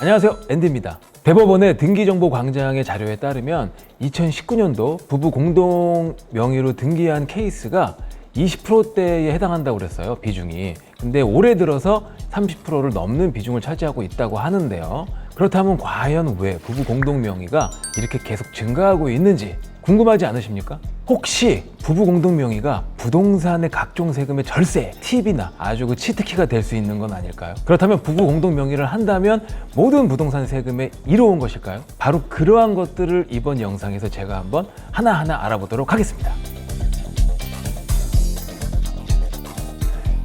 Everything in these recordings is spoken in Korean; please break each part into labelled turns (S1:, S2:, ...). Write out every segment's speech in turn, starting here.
S1: 안녕하세요, 앤디입니다. 대법원의 등기정보광장의 자료에 따르면 2019년도 부부 공동 명의로 등기한 케이스가 20%대에 해당한다고 그랬어요, 비중이. 근데 올해 들어서 30%를 넘는 비중을 차지하고 있다고 하는데요. 그렇다면 과연 왜 부부 공동 명의가 이렇게 계속 증가하고 있는지 궁금하지 않으십니까? 혹시 부부 공동 명의가 부동산의 각종 세금의 절세, 팁이나 아주 그 치트키가 될 수 있는 건 아닐까요? 그렇다면 부부 공동 명의를 한다면 모든 부동산 세금에 이로운 것일까요? 바로 그러한 것들을 이번 영상에서 제가 한번 하나하나 알아보도록 하겠습니다.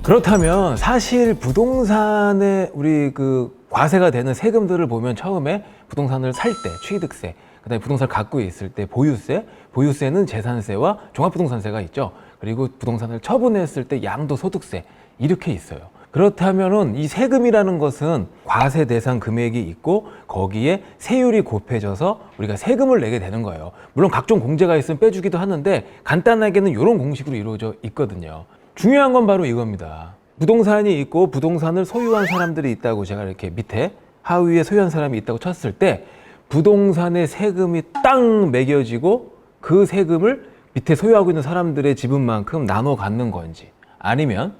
S1: 그렇다면 사실 부동산에 우리 그 과세가 되는 세금들을 보면 처음에 부동산을 살 때 취득세, 그다음에 부동산을 갖고 있을 때 보유세, 보유세는 재산세와 종합부동산세가 있죠. 그리고 부동산을 처분했을 때 양도소득세 이렇게 있어요. 그렇다면은 이 세금이라는 것은 과세 대상 금액이 있고 거기에 세율이 곱해져서 우리가 세금을 내게 되는 거예요. 물론 각종 공제가 있으면 빼주기도 하는데 간단하게는 이런 공식으로 이루어져 있거든요. 중요한 건 바로 이겁니다. 부동산이 있고 부동산을 소유한 사람들이 있다고 제가 이렇게 밑에 하위에 소유한 사람이 있다고 쳤을 때 부동산의 세금이 딱 매겨지고 그 세금을 밑에 소유하고 있는 사람들의 지분만큼 나눠 갖는 건지, 아니면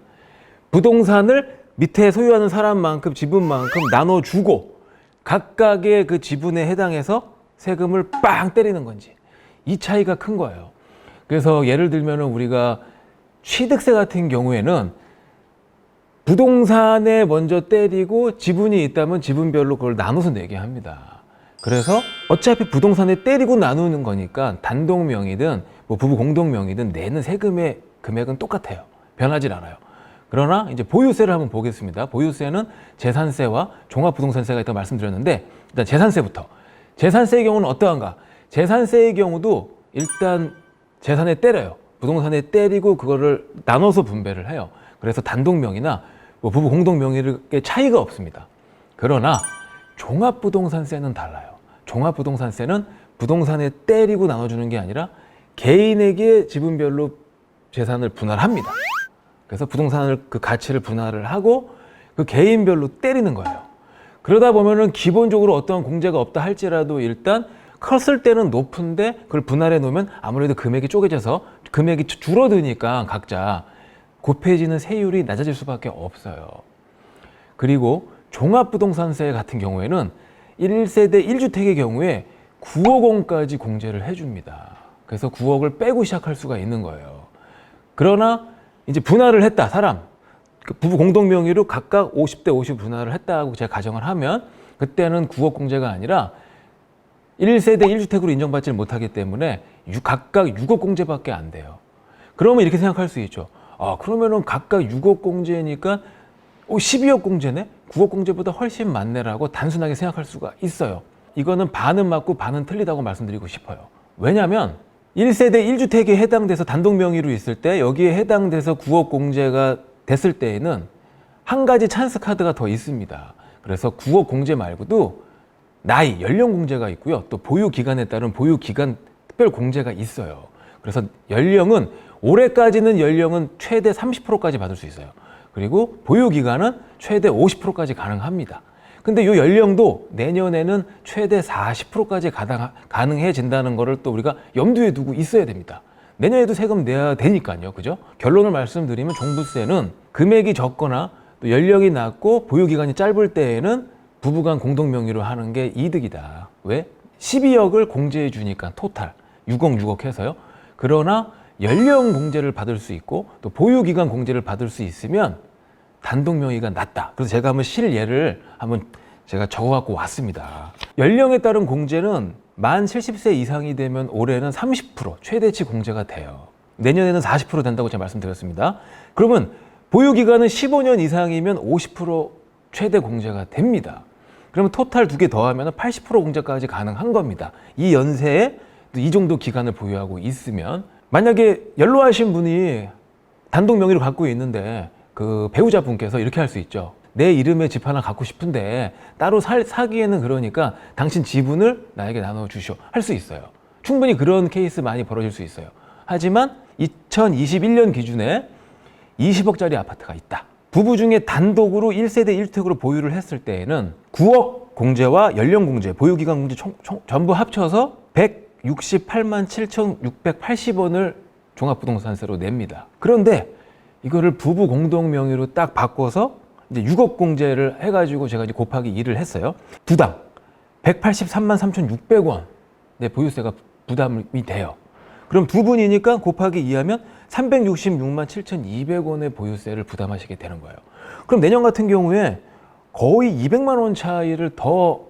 S1: 부동산을 밑에 소유하는 사람만큼 지분만큼 나눠주고 각각의 그 지분에 해당해서 세금을 빵 때리는 건지, 이 차이가 큰 거예요. 그래서 예를 들면 우리가 취득세 같은 경우에는 부동산에 먼저 때리고 지분이 있다면 지분별로 그걸 나눠서 내게 합니다. 그래서 어차피 부동산에 때리고 나누는 거니까 단독 명의든 뭐 부부 공동 명의든 내는 세금의 금액은 똑같아요. 변하질 않아요. 그러나 이제 보유세를 한번 보겠습니다. 보유세는 재산세와 종합부동산세가 있다고 말씀드렸는데, 일단 재산세부터. 재산세의 경우는 어떠한가? 재산세의 경우도 일단 재산에 때려요. 부동산에 때리고 그거를 나눠서 분배를 해요. 그래서 단독 명의나 뭐 부부 공동 명의의 차이가 없습니다. 그러나 종합부동산세는 달라요. 종합부동산세는 부동산에 때리고 나눠주는 게 아니라 개인에게 지분별로 재산을 분할합니다. 그래서 부동산을 그 가치를 분할을 하고 그 개인별로 때리는 거예요. 그러다 보면은 기본적으로 어떠한 공제가 없다 할지라도 일단 컸을 때는 높은데 그걸 분할해 놓으면 아무래도 금액이 쪼개져서 금액이 줄어드니까 각자 곱해지는 세율이 낮아질 수밖에 없어요. 그리고 종합부동산세 같은 경우에는 1세대 1주택의 경우에 9억 원까지 공제를 해줍니다. 그래서 9억을 빼고 시작할 수가 있는 거예요. 그러나 이제 분할을 했다, 사람. 부부 공동 명의로 각각 50대 50 분할을 했다고 제가 가정을 하면 그때는 9억 공제가 아니라 1세대 1주택으로 인정받지 못하기 때문에 각각 6억 공제밖에 안 돼요. 그러면 이렇게 생각할 수 있죠. 그러면은 각각 6억 공제니까 12억 공제네? 9억 공제보다 훨씬 많네라고 단순하게 생각할 수가 있어요. 이거는 반은 맞고 반은 틀리다고 말씀드리고 싶어요. 왜냐하면 1세대 1주택에 해당돼서 단독 명의로 있을 때 여기에 해당돼서 9억 공제가 됐을 때에는 한 가지 찬스 카드가 더 있습니다. 그래서 9억 공제 말고도 나이, 연령 공제가 있고요. 또 보유 기간에 따른 보유 기간 특별 공제가 있어요. 그래서 연령은 올해까지는 연령은 최대 30%까지 받을 수 있어요. 그리고 보유 기간은 최대 50%까지 가능합니다. 근데 이 연령도 내년에는 최대 40%까지 가능해진다는 거를 또 우리가 염두에 두고 있어야 됩니다. 내년에도 세금 내야 되니까요. 그죠? 결론을 말씀드리면 종부세는 금액이 적거나 또 연령이 낮고 보유 기간이 짧을 때에는 부부간 공동 명의로 하는 게 이득이다. 왜? 12억을 공제해 주니까 토탈 6억 해서요. 그러나 연령 공제를 받을 수 있고 또 보유기간 공제를 받을 수 있으면 단독 명의가 낫다. 그래서 제가 한번 실예를 한번 제가 적어갖고 왔습니다. 연령에 따른 공제는 만 70세 이상이 되면 올해는 30% 최대치 공제가 돼요. 내년에는 40% 된다고 제가 말씀드렸습니다. 그러면 보유기간은 15년 이상이면 50% 최대 공제가 됩니다. 그러면 토탈 2개 더하면 80% 공제까지 가능한 겁니다. 이 연세에 이 정도 기간을 보유하고 있으면, 만약에 연로하신 분이 단독 명의를 갖고 있는데 그 배우자분께서 이렇게 할 수 있죠. 내 이름의 집 하나 갖고 싶은데 따로 사기에는 그러니까 당신 지분을 나에게 나눠주시오 할 수 있어요. 충분히 그런 케이스 많이 벌어질 수 있어요. 하지만 2021년 기준에 20억짜리 아파트가 있다. 부부 중에 단독으로 1세대 1주택으로 보유를 했을 때에는 9억 공제와 연령 공제, 보유기간 공제 전부 합쳐서 168만 7,680원을 종합부동산세로 냅니다. 그런데 이거를 부부 공동 명의로 딱 바꿔서 이제 6억 공제를 해가지고 제가 이제 곱하기 2를 했어요. 두당 183만 3,600원 보유세가 부담이 돼요. 그럼 두 분이니까 곱하기 2하면 366만 7,200원의 보유세를 부담하시게 되는 거예요. 그럼 내년 같은 경우에 거의 200만 원 차이를 더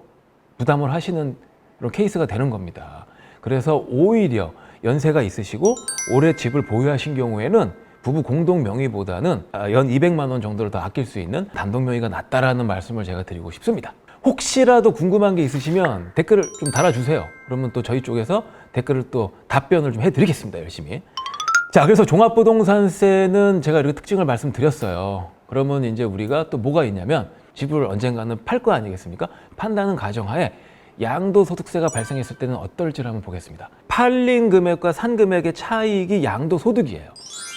S1: 부담을 하시는 그런 케이스가 되는 겁니다. 그래서 오히려 연세가 있으시고 올해 집을 보유하신 경우에는 부부 공동 명의보다는 연 200만 원 정도를 더 아낄 수 있는 단독 명의가 낫다라는 말씀을 제가 드리고 싶습니다. 혹시라도 궁금한 게 있으시면 댓글을 좀 달아주세요. 그러면 또 저희 쪽에서 댓글을 또 답변을 좀 해드리겠습니다. 열심히. 자, 그래서 종합부동산세는 제가 이렇게 특징을 말씀드렸어요. 그러면 이제 우리가 또 뭐가 있냐면 집을 언젠가는 팔 거 아니겠습니까? 판다는 가정하에 양도소득세가 발생했을 때는 어떨지를 한번 보겠습니다. 팔린 금액과 산 금액의 차익이 양도소득이에요.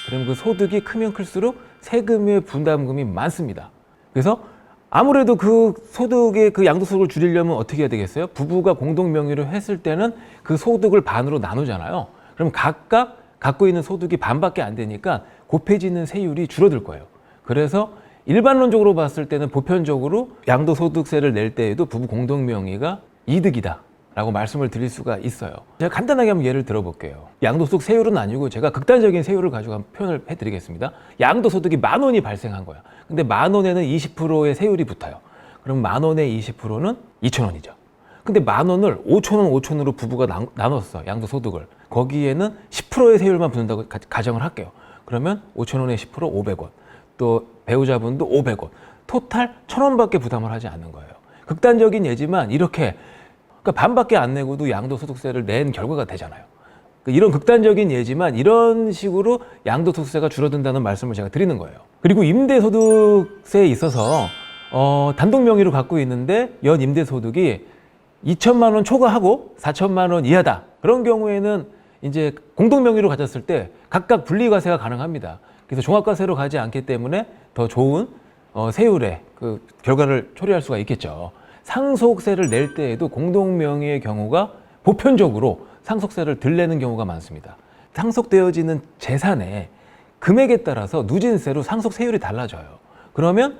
S1: 그럼 그 소득이 크면 클수록 세금의 분담금이 많습니다. 그래서 아무래도 그 소득의 그 양도소득을 줄이려면 어떻게 해야 되겠어요? 부부가 공동 명의로 했을 때는 그 소득을 반으로 나누잖아요. 그럼 각각 갖고 있는 소득이 반밖에 안 되니까 곱해지는 세율이 줄어들 거예요. 그래서 일반론적으로 봤을 때는 보편적으로 양도소득세를 낼 때에도 부부 공동 명의가 이득이다 라고 말씀을 드릴 수가 있어요. 제가 간단하게 한번 예를 들어볼게요. 양도소득 세율은 아니고 제가 극단적인 세율을 가지고 한번 표현을 해드리겠습니다. 양도소득이 10,000원이 발생한 거야. 근데 10,000원에는 20%의 세율이 붙어요. 그럼 10,000원의 20%는 2,000원이죠. 근데 10,000원을 5,000원, 5,000원으로 부부가 나눴어. 양도소득을. 거기에는 10%의 세율만 붙는다고 가정을 할게요. 그러면 5,000원에 10% 500원. 또 배우자분도 500원. 토탈 1,000원밖에 부담을 하지 않는 거예요. 극단적인 예지만 이렇게 그러니까 반밖에 안 내고도 양도소득세를 낸 결과가 되잖아요. 이런 극단적인 예지만 이런 식으로 양도소득세가 줄어든다는 말씀을 제가 드리는 거예요. 그리고 임대소득세에 있어서 단독 명의로 갖고 있는데 연 임대소득이 2천만 원 초과하고 4천만 원 이하다. 그런 경우에는 이제 공동 명의로 가졌을 때 각각 분리과세가 가능합니다. 그래서 종합과세로 가지 않기 때문에 더 좋은 세율의 그 결과를 초래할 수가 있겠죠. 상속세를 낼 때에도 공동 명의의 경우가 보편적으로 상속세를 덜 내는 경우가 많습니다. 상속되어지는 재산의 금액에 따라서 누진세로 상속세율이 달라져요. 그러면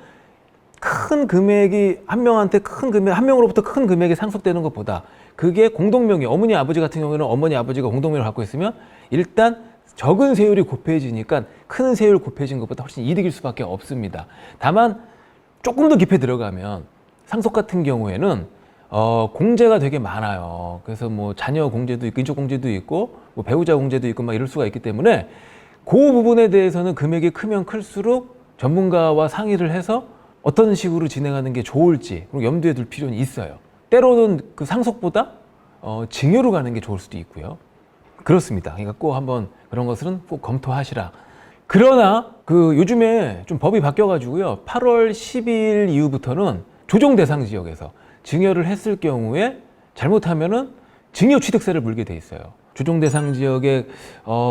S1: 큰 금액이 한 명으로부터 큰 금액이 상속되는 것보다 그게 공동 명의, 어머니 아버지 같은 경우에는 어머니 아버지가 공동 명의를 갖고 있으면 일단 적은 세율이 곱해지니까 큰 세율 곱해진 것보다 훨씬 이득일 수밖에 없습니다. 다만 조금 더 깊이 들어가면 상속 같은 경우에는 공제가 되게 많아요. 그래서 뭐 자녀 공제도 있고 인적 공제도 있고 뭐 배우자 공제도 있고 막 이럴 수가 있기 때문에 그 부분에 대해서는 금액이 크면 클수록 전문가와 상의를 해서 어떤 식으로 진행하는 게 좋을지 염두에 둘 필요는 있어요. 때로는 그 상속보다 증여로 가는 게 좋을 수도 있고요. 그렇습니다. 그러니까 꼭 한번 그런 것은 꼭 검토하시라. 그러나 그 요즘에 좀 법이 바뀌어가지고요. 8월 12일 이후부터는 조정 대상 지역에서 증여를 했을 경우에 잘못하면은 증여 취득세를 물게 돼 있어요. 조정 대상 지역의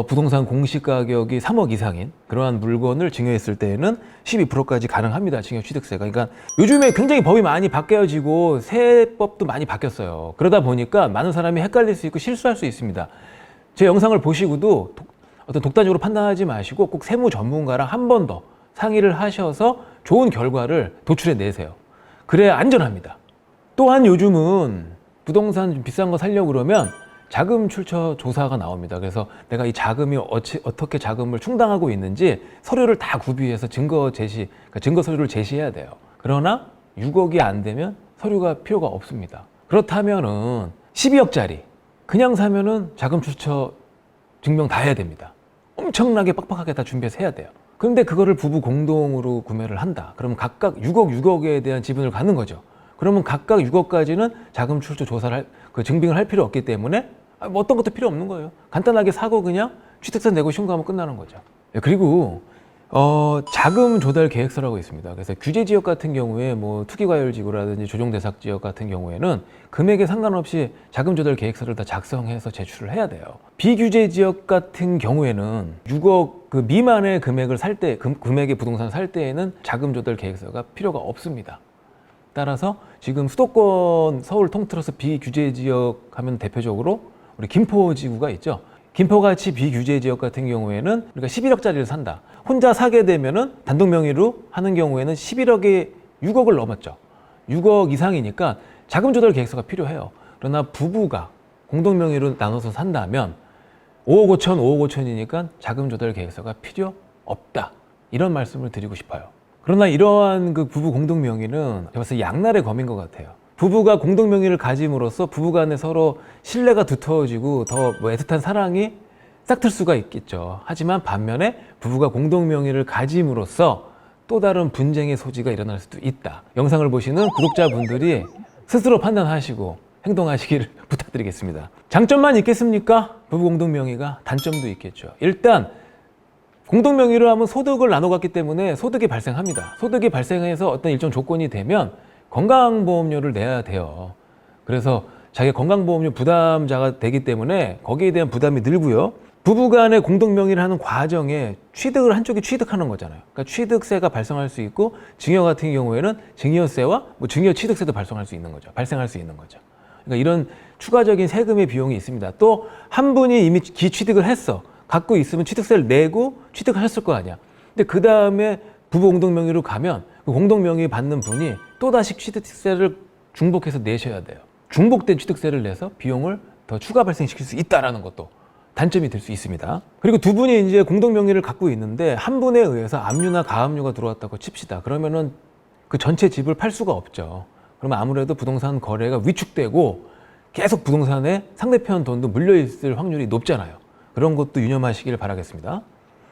S1: 부동산 공시 가격이 3억 이상인 그러한 물건을 증여했을 때에는 12%까지 가능합니다. 증여 취득세가. 그러니까 요즘에 굉장히 법이 많이 바뀌어지고 세법도 많이 바뀌었어요. 그러다 보니까 많은 사람이 헷갈릴 수 있고 실수할 수 있습니다. 제 영상을 보시고도 어떤 독단적으로 판단하지 마시고 꼭 세무 전문가랑 한 번 더 상의를 하셔서 좋은 결과를 도출해 내세요. 그래야 안전합니다. 또한 요즘은 부동산 좀 비싼 거 살려고 그러면 자금 출처 조사가 나옵니다. 그래서 내가 이 자금이 어떻게 자금을 충당하고 있는지 서류를 다 구비해서 증거 서류를 제시해야 돼요. 그러나 6억이 안 되면 서류가 필요가 없습니다. 그렇다면은 12억짜리 그냥 사면은 자금 출처 증명 다 해야 됩니다. 엄청나게 빡빡하게 다 준비해서 해야 돼요. 그런데 그거를 부부 공동으로 구매를 한다. 그러면 각각 6억에 대한 지분을 갖는 거죠. 그러면 각각 6억까지는 자금 출처 조사를 증빙을 할 필요 없기 때문에 뭐 어떤 것도 필요 없는 거예요. 간단하게 사고 그냥 취득세 내고 신고하면 끝나는 거죠. 그리고 자금 조달 계획서라고 있습니다. 그래서 규제 지역 같은 경우에 뭐 투기과열지구라든지 조정대상 지역 같은 경우에는 금액에 상관없이 자금 조달 계획서를 다 작성해서 제출을 해야 돼요. 비규제 지역 같은 경우에는 6억 그 미만의 금액을 살 때, 금액의 부동산을 살 때에는 자금 조달 계획서가 필요가 없습니다. 따라서 지금 수도권 서울 통틀어서 비규제 지역 하면 대표적으로 우리 김포지구가 있죠. 김포같이 비규제 지역 같은 경우에는 우리가 11억짜리를 산다. 혼자 사게 되면은 단독 명의로 하는 경우에는 11억에 6억을 넘었죠. 6억 이상이니까 자금 조달 계획서가 필요해요. 그러나 부부가 공동 명의로 나눠서 산다면 5억 5천, 5억 5천이니까 자금 조달 계획서가 필요 없다. 이런 말씀을 드리고 싶어요. 그러나 이러한 그 부부 공동 명의는 제가 봤을 때 양날의 검인 것 같아요. 부부가 공동 명의를 가짐으로써 부부간에 서로 신뢰가 두터워지고 더 애틋한 사랑이 싹틀 수가 있겠죠. 하지만 반면에 부부가 공동 명의를 가짐으로써 또 다른 분쟁의 소지가 일어날 수도 있다. 영상을 보시는 구독자분들이 스스로 판단하시고 행동하시기를 부탁드리겠습니다. 장점만 있겠습니까? 부부 공동 명의가. 단점도 있겠죠. 일단 공동 명의로 하면 소득을 나눠 갔기 때문에 소득이 발생합니다. 소득이 발생해서 어떤 일정 조건이 되면 건강보험료를 내야 돼요. 그래서 자기 건강보험료 부담자가 되기 때문에 거기에 대한 부담이 늘고요. 부부간의 공동 명의를 하는 과정에 취득을 한쪽이 취득하는 거잖아요. 그러니까 취득세가 발생할 수 있고 증여 같은 경우에는 증여세와 증여 취득세도 발생할 수 있는 거죠. 그러니까 이런 추가적인 세금의 비용이 있습니다. 또 한 분이 이미 기취득을 했어. 갖고 있으면 취득세를 내고 취득하셨을 거 아니야. 근데 그 다음에 부부 공동 명의로 가면 그 공동 명의 받는 분이 또다시 취득세를 중복해서 내셔야 돼요. 중복된 취득세를 내서 비용을 더 추가 발생시킬 수 있다라는 것도 단점이 될 수 있습니다. 그리고 두 분이 이제 공동 명의를 갖고 있는데 한 분에 의해서 압류나 가압류가 들어왔다고 칩시다. 그러면은 그 전체 집을 팔 수가 없죠. 그러면 아무래도 부동산 거래가 위축되고 계속 부동산에 상대편 돈도 물려 있을 확률이 높잖아요. 그런 것도 유념하시길 바라겠습니다.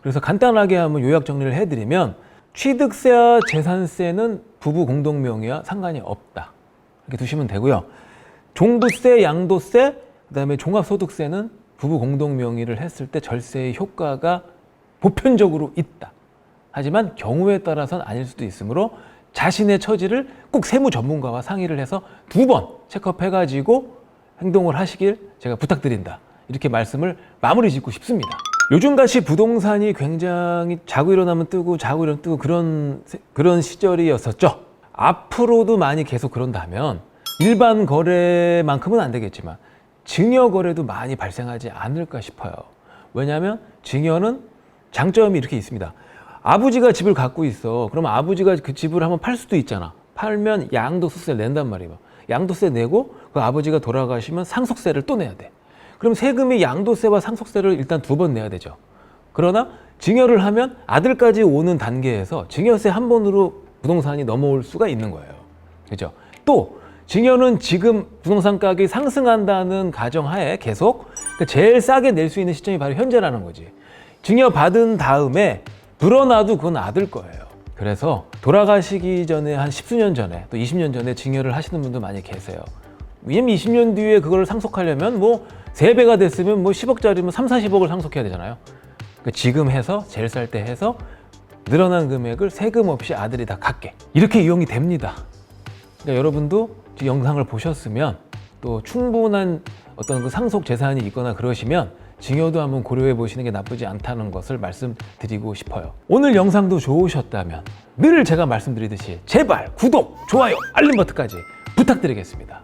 S1: 그래서 간단하게 한번 요약 정리를 해드리면 취득세와 재산세는 부부 공동 명의와 상관이 없다. 이렇게 두시면 되고요. 종부세, 양도세, 그다음에 종합소득세는 부부 공동 명의를 했을 때 절세의 효과가 보편적으로 있다. 하지만 경우에 따라서는 아닐 수도 있으므로 자신의 처지를 꼭 세무 전문가와 상의를 해서 2번 체크업해가지고 행동을 하시길 제가 부탁드린다. 이렇게 말씀을 마무리 짓고 싶습니다. 요즘같이 부동산이 굉장히 자고 일어나면 뜨고 자고 일어나면 뜨고 그런 시절이었었죠. 앞으로도 많이 계속 그런다면 일반 거래만큼은 안 되겠지만 증여 거래도 많이 발생하지 않을까 싶어요. 왜냐하면 증여는 장점이 이렇게 있습니다. 아버지가 집을 갖고 있어. 그러면 아버지가 그 집을 한번 팔 수도 있잖아. 팔면 양도소득세를 낸단 말이에요. 양도세 내고 그 아버지가 돌아가시면 상속세를 또 내야 돼. 그럼 세금이 양도세와 상속세를 일단 2번 내야 되죠. 그러나 증여를 하면 아들까지 오는 단계에서 증여세 한 번으로 부동산이 넘어올 수가 있는 거예요. 그죠? 또 증여는 지금 부동산 가격이 상승한다는 가정하에 계속 제일 싸게 낼 수 있는 시점이 바로 현재라는 거지. 증여 받은 다음에 불어나도 그건 아들 거예요. 그래서 돌아가시기 전에 한 10수년 전에 또 20년 전에 증여를 하시는 분도 많이 계세요. 왜냐면 20년 뒤에 그걸 상속하려면 뭐 3배가 됐으면 뭐 10억짜리면 3, 40억을 상속해야 되잖아요. 그러니까 지금 해서 제일 쌀 때 해서 늘어난 금액을 세금 없이 아들이 다 갖게. 이렇게 이용이 됩니다. 그러니까 여러분도 영상을 보셨으면 또 충분한 어떤 그 상속 재산이 있거나 그러시면 증여도 한번 고려해 보시는 게 나쁘지 않다는 것을 말씀드리고 싶어요. 오늘 영상도 좋으셨다면 늘 제가 말씀드리듯이 제발 구독, 좋아요, 알림 버튼까지 부탁드리겠습니다.